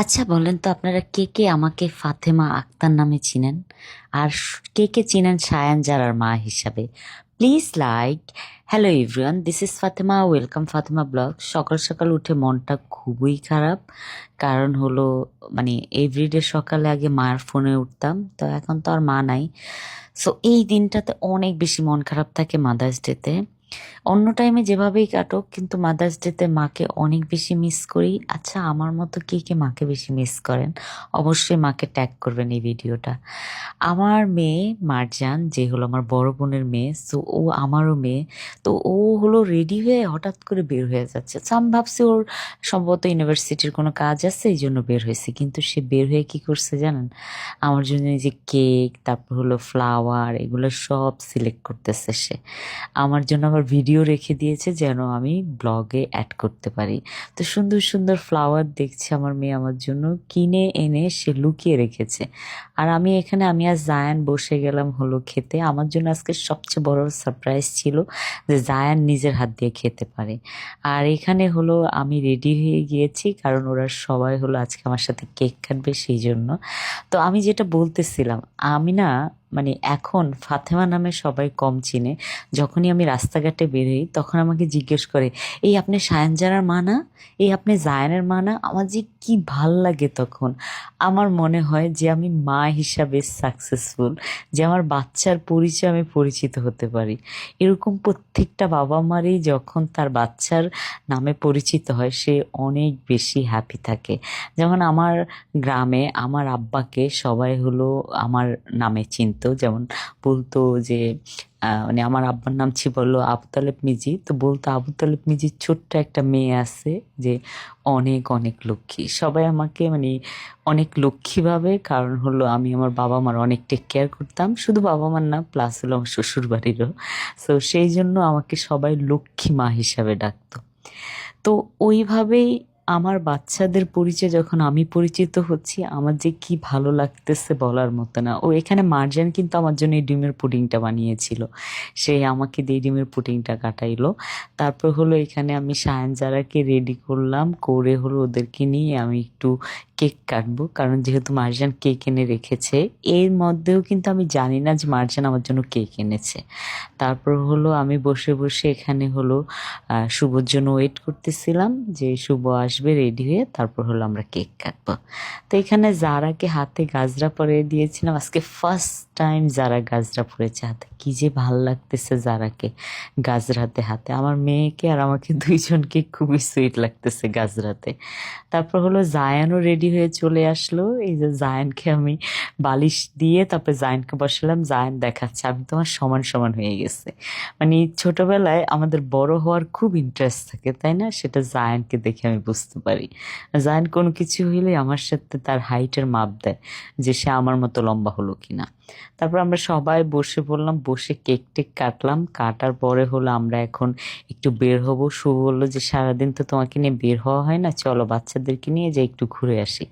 আচ্ছা বলেন তো আপনারা কে কে আমাকে ফাতেমা আক্তার নামে চিনেন? আর কে কে চিনেন সায়ান জারার মা হিসাবে? Please like. Hello everyone, this is Fatema, welcome Fatema blog. সকাল সকাল উঠে মনটা খুবই খারাপ। কারণ হলো মানে এভরিডে সকালে আগে মায়ের ফোনে উঠতাম, তো এখন তো আর মা নাই। সো এই দিনটাতে অনেক বেশি মন খারাপ থাকে মাদার্স ডেতে। অন্য টাইমে যেভাবেই কাটুক, কিন্তু মাদার্স ডেতে মাকে অনেক বেশি মিস করি। আচ্ছা, আমার মতো কে কে মাকে বেশি মিস করেন? অবশ্যই মাকে ট্যাগ করবেন এই ভিডিওটা। আমার মেয়ে মার্জান, যে হলো আমার বড় বোনের মেয়ে, সো ও আমারও মেয়ে। তো ও হলো রেডি হয়ে হঠাৎ করে বের হয়ে যাচ্ছে। তো আমি ভাবছি ওর সম্ভবত ইউনিভার্সিটির কোনো কাজ আছে, এই জন্য বের হয়েছে। কিন্তু সে বের হয়ে কি করছে জানেন? আমার জন্য এই যে কেক, তারপর হলো ফ্লাওয়ার, এগুলো সব সিলেক্ট করতেছে সে। আমার জন্য আবার ভিডিও রেখে দিয়েছে যেন আমি ব্লগে অ্যাড করতে পারি। তো সুন্দর সুন্দর ফ্লাওয়ার দেখছি আমার মেয়ে আমার জন্য কিনে এনে সে লুকিয়ে রেখেছে। আর আমি আর জায়ান বসে গেলাম হলো খেতে। আমার জন্য আজকে সবচেয়ে বড় সারপ্রাইজ ছিল যে জায়ান নিজের হাত দিয়ে খেতে পারে। আর এখানে হলো আমি রেডি হয়ে গিয়েছি, কারণ ওরা সবাই হলো আজকে আমার সাথে কেক কাটবে সেই জন্য। তো আমি যেটা বলতেছিলাম, আমি না মানে এখন ফাতেমা নামে সবাই কম চিনে। যখনই আমি রাস্তাঘাটে বেরোই তখন আমাকে জিজ্ঞেস করে, এই আপনি সায়ান জারার মা না? এই আপনি জায়ানের মা না? আমার যে কি ভাল লাগে তখন। আমার মনে হয় যে আমি মা হিসাবে সাকসেসফুল, যে আমার বাচ্চার পরিচয় আমি পরিচিত হতে পারি। এরকম প্রত্যেকটা বাবা মারই যখন তার বাচ্চার নামে পরিচিত হয়, সে অনেক বেশি হ্যাপি থাকে। যেমন আমার গ্রামে আমার আব্বাকে সবাই হলো আমার নামে চিনতো। যেমন বলতো যে মানে আমার আব্বার নাম ছিল বললো আবু তালেব মিজি, তো বলতো আবু তালেব মিজির ছোট্ট একটা মেয়ে আছে যে অনেক অনেক লক্ষ্মী। সবাই আমাকে মানে অনেক লক্ষ্মী ভাবে, কারণ হলো আমি আমার বাবা মার অনেক টেক কেয়ার করতাম, শুধু বাবা মার না, প্লাস হলো আমার শ্বশুর বাড়িরও। তো সেই জন্য আমাকে সবাই লক্ষ্মী মা হিসাবে ডাকতো। তো ওইভাবেই আমার বাচ্চাদের পরিচয় যখন আমি পরিচিত হচ্ছি, আমার যে কি ভালো লাগতেছে বলার মতো না। ও এখানে মার্জান কিন্তু আমার জন্য এই ডিমের পুডিংটা বানিয়েছিল। সে আমাকে দিয়ে ডিমের পুডিংটা কাটাইলো। তারপর হলো এখানে আমি সায়ান জারাকে রেডি করলাম, করে হলো ওদেরকে নিয়ে আমি একটু কেক কাটবো, কারণ যেহেতু মার্জান কেক এনে রেখেছে। এর মধ্যেও কিন্তু আমি জানি না যে মার্জান আমার জন্য কেক এনেছে। তারপর হলো আমি বসে বসে এখানে হলো শুভর জন্য ওয়েট করতেছিলাম যে শুভ আসবে রেডি হয়ে, তারপর হলো আমরা কেক কাটবো। তো এখানে জারাকে হাতে গাজরা পরিয়ে দিয়েছিলাম। আজকে ফার্স্ট টাইম যারা গাজরা পরেছে হাতে, কি যে ভাল লাগতেছে জারাকে গাজরাতে হাতে। আমার মেয়েকে আর আমাকে দুইজনকে খুবই সুইট লাগতেছে গাজরাতে। তারপর হলো জায়ানও রেডি হয়ে চলে আসলো। এই যে জায়ানকে আমি বালিশ দিয়ে তারপর জায়ানকে বসালাম। জায়ান দেখাচ্ছে আমি তোমার সমান সমান হয়ে গেছে। মানে ছোটবেলায় আমাদের বড় হওয়ার খুব ইন্টারেস্ট থাকে, তাই না? সেটা জায়ানকে দেখে আমি বুঝতে পারি। জায়ান কোনো কিছু হইলে আমার সাথে তার হাইটের মাপ দেয় যে সে আমার মতো লম্বা হলো কিনা। তারপর আমরা সবাই বসে পড়লাম, বসে কেক টেক কাটলাম। কাটার পরে হলো আমরা এখন একটু বের হব। শুভ বললো যে সারাদিন তো তোমাকে নিয়ে বের হওয়া হয় না, চলো বাচ্চাদেরকে নিয়ে যাই একটু ঘুরে আসি।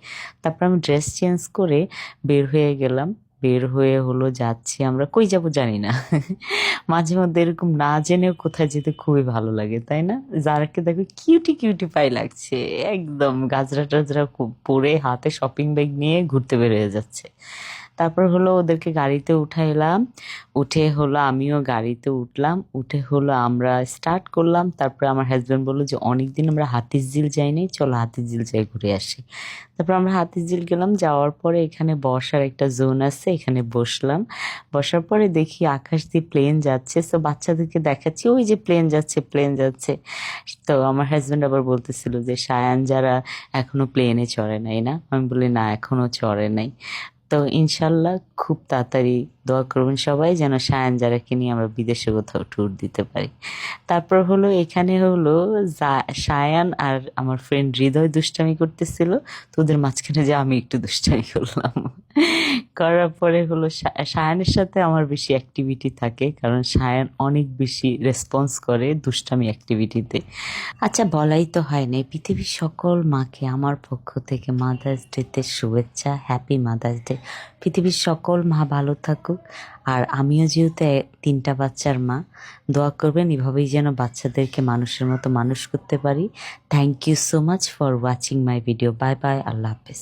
তারপর আমি ড্রেস চেঞ্জ করে বের হয়ে গেলাম। বের হয়ে হলো যাচ্ছি, আমরা কই যাব জানি না। মাঝে মধ্যে এরকম না জেনেও কোথায় যেতে খুবই ভালো লাগে, তাই না? যারাকে দেখো কিউটি কিউটি পাই লাগছে, একদম গাজরা টাজরা পরে হাতে শপিং ব্যাগ নিয়ে ঘুরতে বের হয়ে যাচ্ছে। তারপর হলো ওদেরকে গাড়িতে উঠাইলাম। উঠে হলো আমিও গাড়িতে উঠলাম। উঠে হলো আমরা স্টার্ট করলাম। তারপর আমার হাজব্যান্ড বললো যে অনেকদিন আমরা হাতিরঝিল যাইনি, চলো হাতিরঝিল যাই ঘুরে আসি। তারপর আমরা হাতিরঝিল গেলাম। যাওয়ার পরে এখানে বসার একটা জোন আছে, এখানে বসলাম। বসার পরে দেখি আকাশ দিয়ে প্লেন যাচ্ছে, তো বাচ্চাদেরকে দেখাচ্ছি ওই যে প্লেন যাচ্ছে প্লেন যাচ্ছে। তো আমার হাজব্যান্ড আবার বলতেছিল যে সায়ান যারা এখনো প্লেনে চড়ে নাই না? আমি বলি না, এখনো চড়ে নাই। তো ইনশাল্লাহ খুব তাড়াতাড়ি দোয়া করবেন সবাই যেন সায়ান জারাকে নিয়ে আমরা বিদেশে কোথাও ট্যুর দিতে পারি। তারপর হলো এখানে হলো সায়ান আর আমার ফ্রেন্ড হৃদয় দুষ্টামি করতেছিল, তো ওদের মাঝখানে যে আমি একটু দুষ্টামি করলাম। করার পরে হলো সায়ানের সাথে আমার বেশি অ্যাক্টিভিটি থাকে, কারণ সায়ান অনেক বেশি রেসপন্স করে দুষ্টামি অ্যাক্টিভিটিতে। আচ্ছা, বলাই তো হয় না, পৃথিবীর সকল মাকে আমার পক্ষ থেকে মাদার্স ডেতে শুভেচ্ছা, হ্যাপি মাদার্স ডে। পৃথিবীর সকল মা ভালো থাকুক। আর আমিও যেহেতু 3টা বাচ্চার মা, দোয়া করবেন এভাবেই যেন বাচ্চাদেরকে মানুষের মতো মানুষ করতে পারি। Thank you so much for watching my video. Bye bye, আল্লাহ হাফেজ।